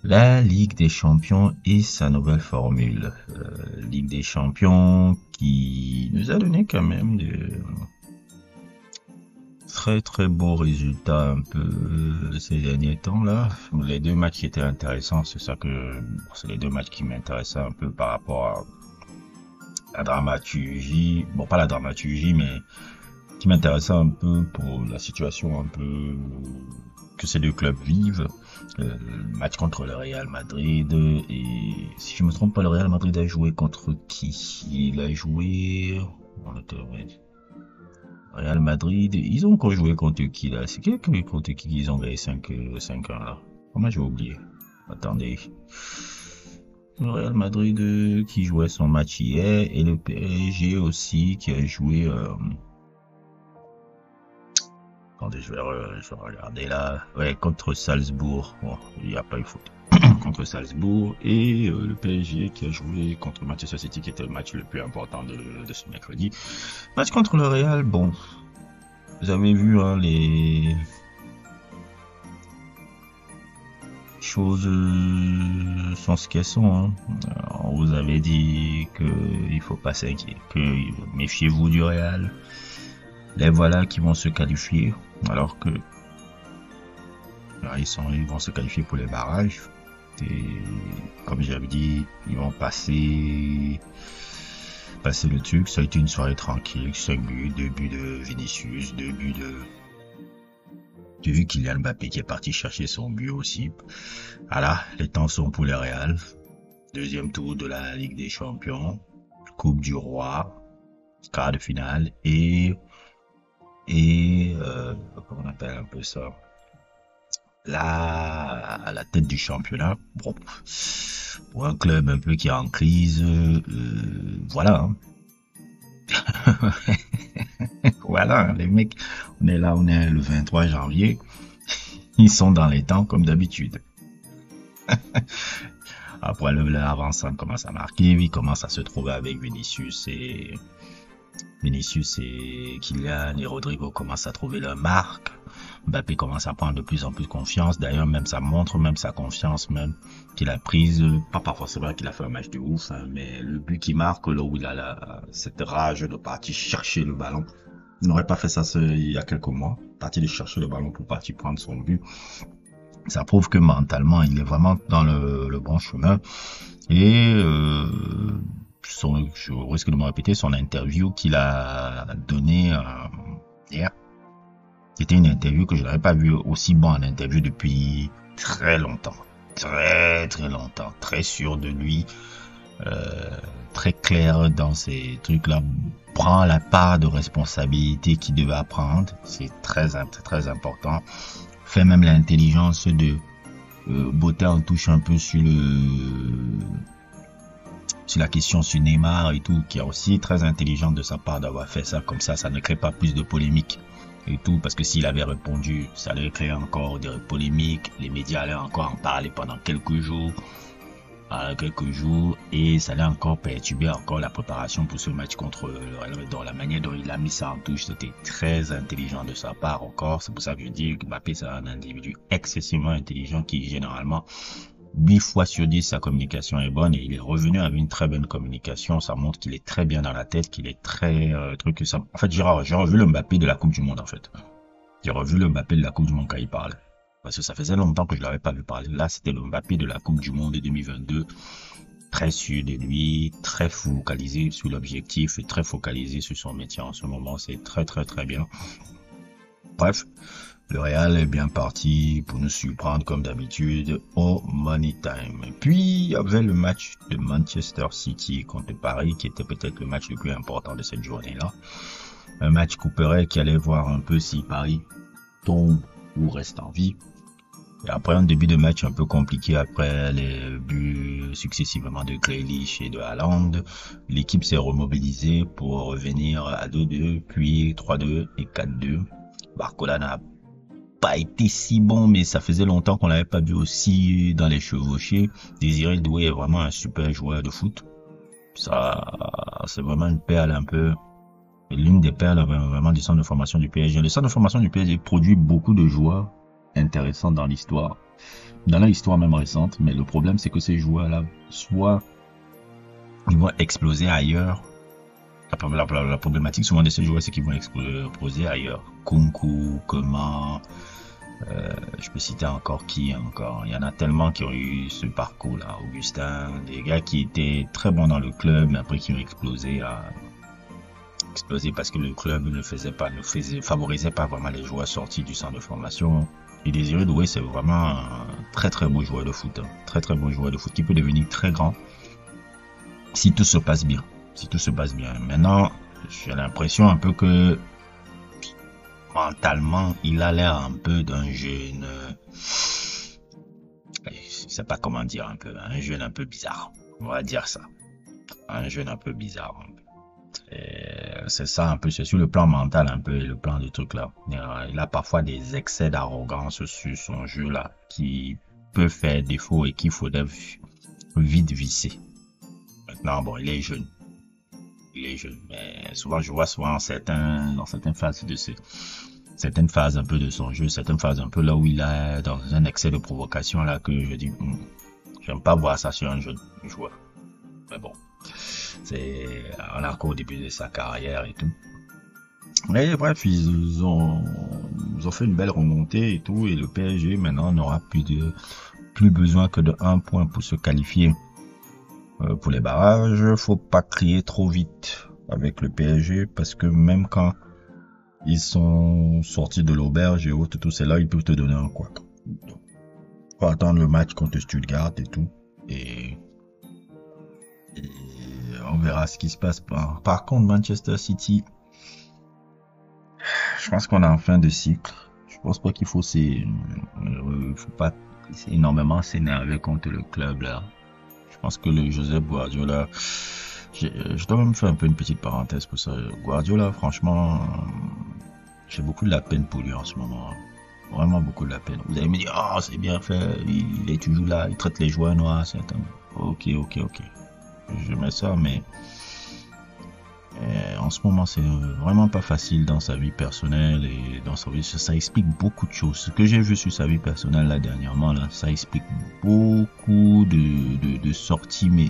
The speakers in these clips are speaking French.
La Ligue des Champions et sa nouvelle formule. Ligue des Champions qui nous a donné quand même de très très beaux résultats un peu ces derniers temps là. Les deux matchs qui étaient intéressants, c'est les deux matchs qui m'intéressaient un peu par rapport à la dramaturgie. Bon, pas la dramaturgie, mais qui m'intéressait un peu pour la situation un peu que ces deux clubs vivent. Le match contre le Real Madrid, et si je me trompe pas, le Real Madrid a joué contre qui? Il a joué, on était, ouais, Real Madrid, ils ont encore joué contre qui là? C'est contre qui ils ont gagné 5-1 là? Comment j'ai oublié? Attendez. Le Real Madrid qui jouait son match hier, et le PSG aussi qui a joué attendez, je vais regarder là. Ouais, contre Salzbourg. Bon, il n'y a pas eu faute. Contre Salzbourg. Et le PSG qui a joué contre Manchester City, qui était le match le plus important de ce mercredi. Match contre le Real, bon. Vous avez vu hein, les choses sont ce qu'elles sont. Hein. On vous avait dit qu'il faut pas s'inquiéter, que méfiez-vous du Real. Les voilà qui vont se qualifier, alors que là, ils vont se qualifier pour les barrages. Et comme j'avais dit, ils vont passer le truc. Ça a été une soirée tranquille, 5 buts, 2 buts de Vinicius, 2 buts de Kylian Mbappé qui est parti chercher son but aussi. Voilà, les temps sont pour les Real. Deuxième tour de la Ligue des Champions, Coupe du Roi, quart de finale et comment on appelle un peu ça, la tête du championnat. Bon, pour un club un peu qui est en crise, voilà. Hein. Voilà, les mecs, on est là, on est le 23 janvier, ils sont dans les temps comme d'habitude. Après l'avancement commence à marquer, il commence à se trouver avec Vinicius et Kylian et Rodrigo commencent à trouver leur marque. Mbappé commence à prendre de plus en plus confiance. D'ailleurs, même ça montre même sa confiance même qu'il a prise. Pas forcément qu'il a fait un match de ouf, hein, mais le but qu'il marque, là où il a cette rage de partir chercher le ballon. Il n'aurait pas fait ça il y a quelques mois. Partir de chercher le ballon pour partir prendre son but. Ça prouve que mentalement, il est vraiment dans le bon chemin. Et je risque de me répéter, son interview qu'il a donné hier, c'était une interview que je n'avais pas vu aussi bon en interview depuis très longtemps. Très très longtemps. Très sûr de lui. Très clair dans ces trucs-là. Prend la part de responsabilité qu'il devait prendre. C'est très très important. Fait même l'intelligence de botter en touche un peu sur la question sur Neymar et tout, qui est aussi très intelligent de sa part d'avoir fait ça comme ça ne crée pas plus de polémique et tout, parce que s'il avait répondu, ça allait créer encore des polémiques, les médias allaient encore en parler pendant quelques jours, et ça allait encore perturber encore la préparation pour ce match contre le Real. Dans la manière dont il a mis ça en touche, c'était très intelligent de sa part encore. C'est pour ça que je dis que Mbappé c'est un individu excessivement intelligent qui généralement 8 fois sur 10 sa communication est bonne, et il est revenu avec une très bonne communication. Ça montre qu'il est très bien dans la tête, qu'il est très truc que ça. En fait, j'ai revu le Mbappé de la Coupe du Monde en fait. J'ai revu le Mbappé de la Coupe du Monde quand il parle. Parce que ça faisait longtemps que je l'avais pas vu parler. Là, c'était le Mbappé de la Coupe du Monde de 2022. Très sûr de lui, très focalisé sur l'objectif et très focalisé sur son métier en ce moment. C'est très très très bien. Bref, le Real est bien parti pour nous surprendre comme d'habitude au Money Time. Et puis, il y avait le match de Manchester City contre Paris qui était peut-être le match le plus important de cette journée-là. Un match couperel qui allait voir un peu si Paris tombe ou reste en vie. Et après un début de match un peu compliqué, après les buts successivement de Grealish et de Haaland, l'équipe s'est remobilisée pour revenir à 2-2, puis 3-2 et 4-2. Barcola n'a pas été si bon, mais ça faisait longtemps qu'on l'avait pas vu aussi dans les chevauchés. Désiré Doué est vraiment un super joueur de foot. Ça, c'est vraiment une perle un peu, l'une des perles vraiment du centre de formation du PSG. Le centre de formation du PSG produit beaucoup de joueurs intéressants dans l'histoire même récente, mais le problème c'est que ces joueurs-là, soit ils vont exploser ailleurs. La problématique souvent de ces joueurs, c'est qu'ils vont exploser ailleurs. Kunku, Coman, je peux citer encore qui encore. Il y en a tellement qui ont eu ce parcours-là. Augustin, des gars qui étaient très bons dans le club, mais après qui ont explosé parce que le club ne favorisait pas vraiment les joueurs sortis du centre de formation. Et Désiré Doué, c'est vraiment un très très beau joueur de foot. Hein. Très très beau joueur de foot qui peut devenir très grand si tout se passe bien. Si tout se passe bien. Maintenant, j'ai l'impression un peu que mentalement, il a l'air un peu d'un jeune, je sais pas comment dire un jeune un peu bizarre. On va dire ça. Un jeune un peu bizarre. C'est ça un peu, c'est sur le plan mental un peu et le plan du truc là. Il a parfois des excès d'arrogance sur son jeu là qui peut faire défaut et qu'il faudrait vite visser. Maintenant, bon, il est jeune, mais souvent je vois dans certaines phases un peu de son jeu, certaines phases un peu là où il est dans un excès de provocation là que je dis, j'aime pas voir ça sur un jeune joueur. Mais bon. On est encore au début de sa carrière et tout. Mais bref, ils ont fait une belle remontée et tout, et le PSG maintenant n'aura plus besoin que de 1 point pour se qualifier pour les barrages. Faut pas crier trop vite avec le PSG parce que même quand ils sont sortis de l'auberge et autres, tout c'est là, ils peuvent te donner un quoi. Faut attendre le match contre Stuttgart et tout, et on verra ce qui se passe. Par contre, Manchester City, je pense qu'on est en fin de cycle. Je pense pas qu'il faut pas énormément s'énerver contre le club là. Je pense que le Josep Guardiola, je dois même faire un peu une petite parenthèse pour ça. Guardiola, franchement, j'ai beaucoup de la peine pour lui en ce moment. Vraiment beaucoup de la peine. Vous allez me dire, oh, c'est bien fait, il est toujours là, il traite les joueurs noirs, c'est un... Ok. Je mets ça, mais en ce moment c'est vraiment pas facile dans sa vie personnelle et dans sa vie. Ça explique beaucoup de choses. Ce que j'ai vu sur sa vie personnelle là dernièrement là, ça explique beaucoup de sorties mais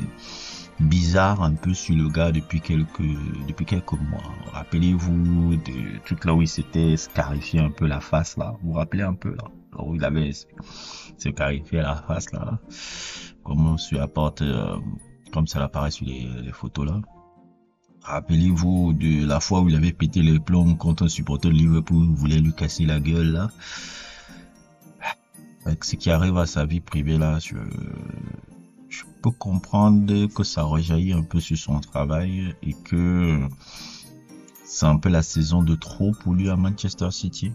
bizarres un peu sur le gars depuis quelques mois. Rappelez-vous de tout là où il s'était scarifié un peu la face là. Vous vous rappelez un peu là où il avait scarifié la face là. Comment on se apporte comme ça apparaît sur les photos là. Rappelez-vous de la fois où il avait pété les plombs contre un supporter de Liverpool, voulait lui casser la gueule là. Avec ce qui arrive à sa vie privée là, je peux comprendre que ça rejaillit un peu sur son travail et que c'est un peu la saison de trop pour lui à Manchester City.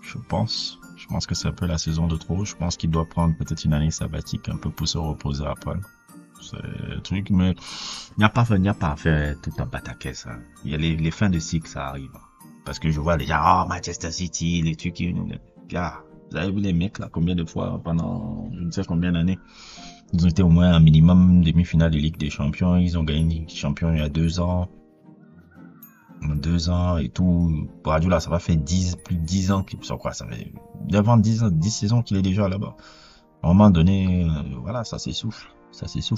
Je pense que c'est un peu la saison de trop. Je pense qu'il doit prendre peut-être une année sabbatique un peu pour se reposer après. C'est le truc, mais il n'y a pas à faire tout un pataquès. Hein. Il y a les fins de cycle, ça arrive. Parce que je vois les gens, Manchester City, les trucs, vous avez vu les mecs là, combien de fois pendant je ne sais combien d'années, ils ont été au moins un minimum demi-finale de Ligue des Champions, ils ont gagné une Ligue des Champions il y a 2 ans. 2 ans et tout. Guardiola, ça va faire plus de 10 ans qu'il ça fait devant 10 saisons qu'il est déjà là-bas. À un moment donné, voilà, ça s'essouffle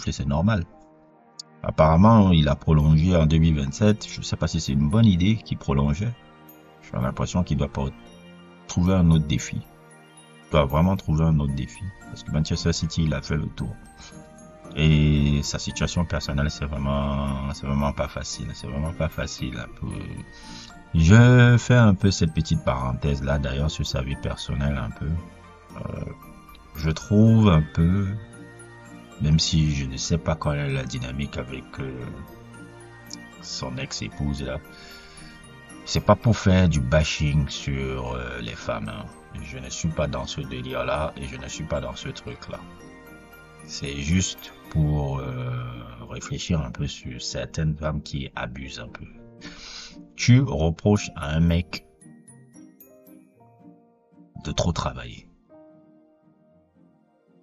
et c'est normal. Apparemment, il a prolongé en 2027. Je sais pas si c'est une bonne idée qu'il prolongeait. J'ai l'impression qu'il doit pas trouver un autre défi. Il doit vraiment trouver un autre défi. Parce que Manchester City, il a fait le tour. Et sa situation personnelle, c'est vraiment pas facile. C'est vraiment pas facile. Je fais un peu cette petite parenthèse là, d'ailleurs, sur sa vie personnelle un peu. Je trouve un peu, même si je ne sais pas quelle est la dynamique avec son ex-épouse là, c'est pas pour faire du bashing sur les femmes. Hein. Je ne suis pas dans ce délire là et je ne suis pas dans ce truc là. C'est juste pour réfléchir un peu sur certaines femmes qui abusent un peu. Tu reproches à un mec de trop travailler.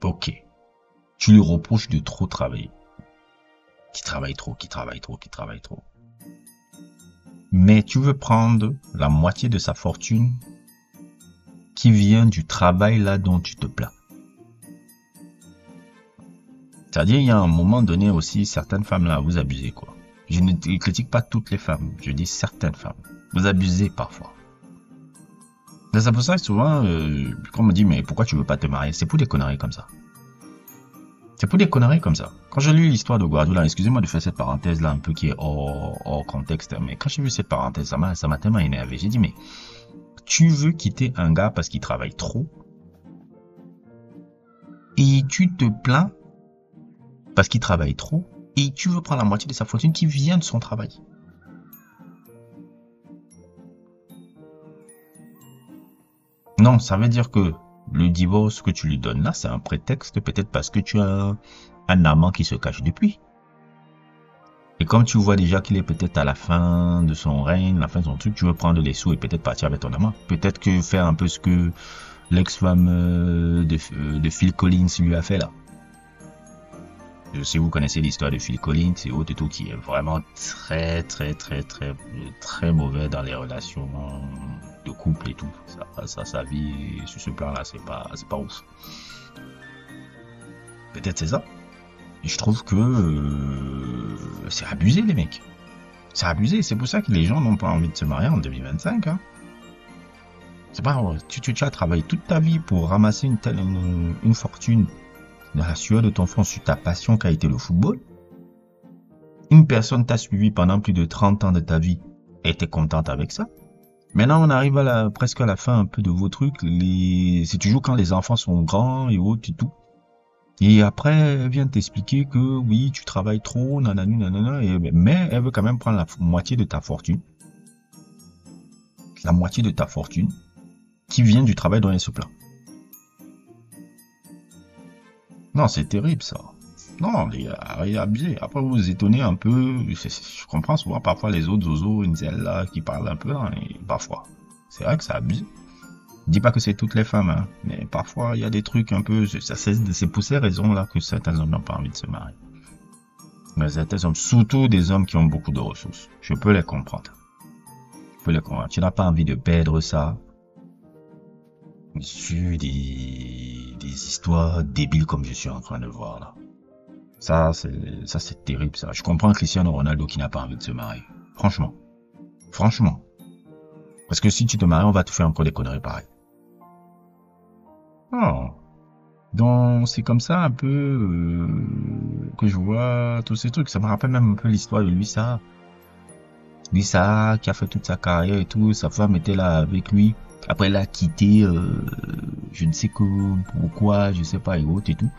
Ok. Tu lui reproches de trop travailler. Qui travaille trop. Mais tu veux prendre la moitié de sa fortune qui vient du travail là dont tu te plains. C'est-à-dire, il y a un moment donné aussi, certaines femmes là, vous abusez quoi. Je ne critique pas toutes les femmes, je dis certaines femmes. Vous abusez parfois. C'est pour ça que souvent, quand on me dit, mais pourquoi tu veux pas te marier? C'est pour des conneries comme ça. C'est pour des conneries comme ça. Quand j'ai lu l'histoire de Guardiola, excusez-moi de faire cette parenthèse là un peu qui est hors contexte, mais quand j'ai vu cette parenthèse, ça m'a tellement énervé. J'ai dit, mais tu veux quitter un gars parce qu'il travaille trop et tu te plains parce qu'il travaille trop et tu veux prendre la moitié de sa fortune qui vient de son travail. Non, ça veut dire que le divorce que tu lui donnes là, c'est un prétexte peut-être parce que tu as un amant qui se cache depuis. Et comme tu vois déjà qu'il est peut-être à la fin de son règne, la fin de son truc, tu veux prendre les sous et peut-être partir avec ton amant. Peut-être que faire un peu ce que l'ex-femme de Phil Collins lui a fait là. Je sais, vous connaissez l'histoire de Phil Collins et autres et tout, qui est vraiment très mauvais dans les relations de couple et tout. Sa vie sur ce plan-là, c'est pas ouf. Peut-être c'est ça. Et je trouve que c'est abusé les mecs. C'est abusé. C'est pour ça que les gens n'ont pas envie de se marier en 2025. Hein. C'est pas tu as travaillé toute ta vie pour ramasser une fortune dans la sueur de ton front sur ta passion qui a été le football. Une personne t'a suivi pendant plus de 30 ans de ta vie et était contente avec ça. Maintenant, on arrive presque à la fin un peu de vos trucs. C'est toujours quand les enfants sont grands et autres et tout. Et après, elle vient t'expliquer que oui, tu travailles trop, nanani, nanana, mais elle veut quand même prendre la moitié de ta fortune. La moitié de ta fortune qui vient du travail dont elle se plaint. Non, c'est terrible ça. Non, les gars, il est abusé. Après, vous vous étonnez un peu. Je comprends souvent parfois les autres zozos, une celle là qui parlent un peu, hein, et parfois. C'est vrai que c'est abusé. Je dis pas que c'est toutes les femmes, hein, mais parfois il y a des trucs un peu. C'est pour ces raisons-là que certains hommes n'ont pas envie de se marier. Mais certains hommes, surtout des hommes qui ont beaucoup de ressources, je peux les comprendre. Je peux les comprendre. Tu n'as pas envie de perdre ça sur des histoires débiles comme je suis en train de voir là. Ça c'est terrible ça. Je comprends Cristiano Ronaldo qui n'a pas envie de se marier. Franchement. Parce que si tu te maries, on va te faire encore des conneries pareilles. Oh. Donc c'est comme ça un peu que je vois tous ces trucs. Ça me rappelle même un peu l'histoire de Luisa. Luisa qui a fait toute sa carrière et tout. Sa femme était là avec lui. Après elle a quitté, je ne sais pourquoi, je sais pas et autres et tout.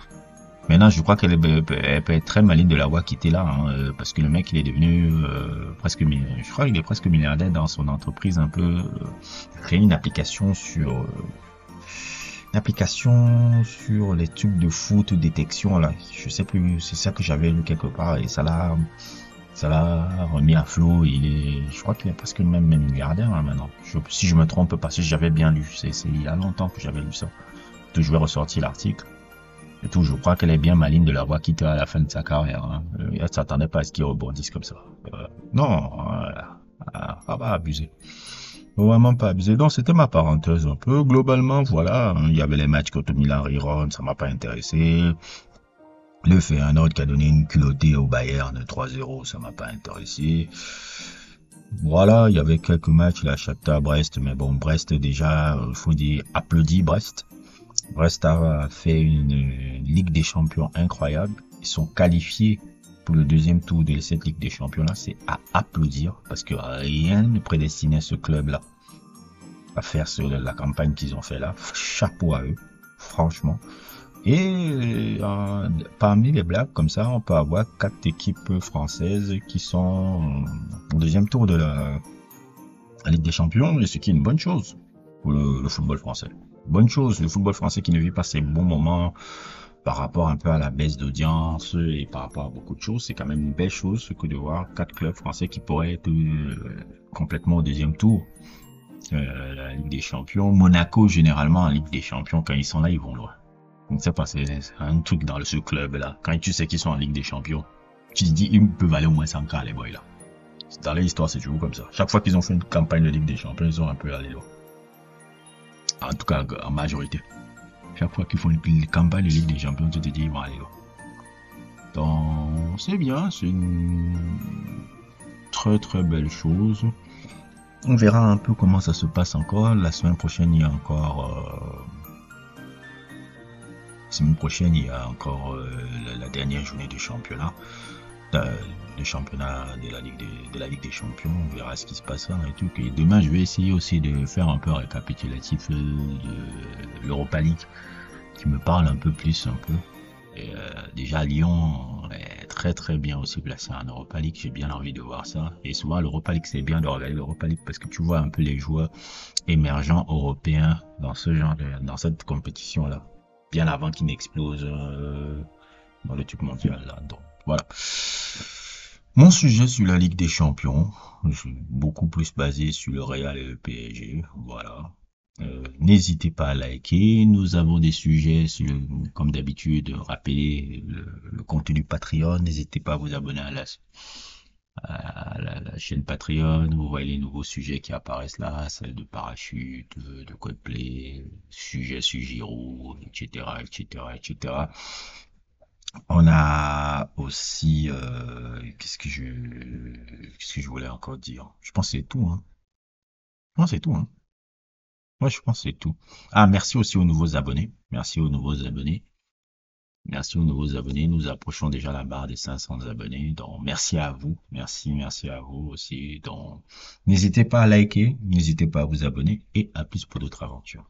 Maintenant je crois qu'elle peut être très maligne de l'avoir quitté là, hein, parce que le mec il est devenu je crois qu'il est presque milliardaire dans son entreprise un peu. Créer une application sur les trucs de foot détection là, je sais plus, c'est ça que j'avais lu quelque part et ça l'a remis à flot. Je crois qu'il est presque même milliardaire hein, maintenant. Si je me trompe pas, si j'avais bien lu, c'est il y a longtemps que j'avais lu ça. Je vais ressortir l'article. Et tout, je crois qu'elle est bien maligne de l'avoir quitté à la fin de sa carrière. Hein. Elle ne s'attendait pas à ce qu'il rebondisse comme ça. Non, pas abuser. Vraiment pas abusé. Donc c'était ma parenthèse un peu. Globalement, voilà, hein, il y avait les matchs contre Milan et Rome, ça m'a pas intéressé. Le Feyenoord qui a donné une culottée au Bayern 3-0, ça m'a pas intéressé. Voilà, il y avait quelques matchs, la Shakhtar Brest, mais bon, Brest déjà, faut dire, applaudit Brest. Brest a fait une Ligue des Champions incroyable. Ils sont qualifiés pour le deuxième tour de cette Ligue des Champions-là. C'est à applaudir parce que rien ne prédestinait ce club-là à faire la campagne qu'ils ont fait là. Chapeau à eux, franchement. Et parmi les blagues comme ça, on peut avoir 4 équipes françaises qui sont au deuxième tour de la Ligue des Champions, et ce qui est une bonne chose pour le football français. Bonne chose, le football français qui ne vit pas ses bons moments par rapport un peu à la baisse d'audience et par rapport à beaucoup de choses, c'est quand même une belle chose que de voir 4 clubs français qui pourraient être complètement au deuxième tour. La Ligue des Champions, Monaco généralement en Ligue des Champions, quand ils sont là, ils vont loin. Je ne sais pas, c'est un truc dans ce club-là. Quand tu sais qu'ils sont en Ligue des Champions, tu te dis, ils peuvent aller au moins 100K, les boys là. Dans l'histoire, c'est toujours comme ça. Chaque fois qu'ils ont fait une campagne de Ligue des Champions, ils ont un peu allé loin. En tout cas, en majorité. Chaque fois qu'ils font une campagne de Ligue des Champions, tu te dis, ils vont aller loin. Donc, c'est bien, c'est une très très belle chose. On verra un peu comment ça se passe encore. La semaine prochaine, il y a encore semaine prochaine, il y a encore la dernière journée de championnat, de championnat de la Ligue des Champions. On verra ce qui se passera et tout. Et demain, je vais essayer aussi de faire un peu un récapitulatif de l'Europa League, qui me parle un peu plus, un peu. Et, déjà, Lyon est très très bien aussi placé en Europa League. J'ai bien envie de voir ça. Et souvent, l'Europa League, c'est bien de regarder l'Europa League parce que tu vois un peu les joueurs émergents européens dans dans cette compétition-là, bien avant qu'ils n'explosent dans le truc mondial là. Donc voilà. Mon sujet sur la Ligue des Champions, je suis beaucoup plus basé sur le Real et le PSG. Voilà. N'hésitez pas à liker. Nous avons des sujets sur, comme d'habitude, rappeler le contenu Patreon. N'hésitez pas à vous abonner à la chaîne Patreon. Vous voyez les nouveaux sujets qui apparaissent là, celle de parachute, de codeplay, sujet sur Giroud, etc., etc., etc. On a aussi, qu'est-ce que je voulais encore dire? Je pense que c'est tout, hein. Je pense que c'est tout, hein. Moi, je pense que c'est tout. Ah, merci aussi aux nouveaux abonnés. Merci aux nouveaux abonnés. Merci aux nouveaux abonnés. Nous approchons déjà la barre des 500 abonnés. Donc, merci à vous. Merci à vous aussi. Donc, n'hésitez pas à liker, n'hésitez pas à vous abonner et à plus pour d'autres aventures.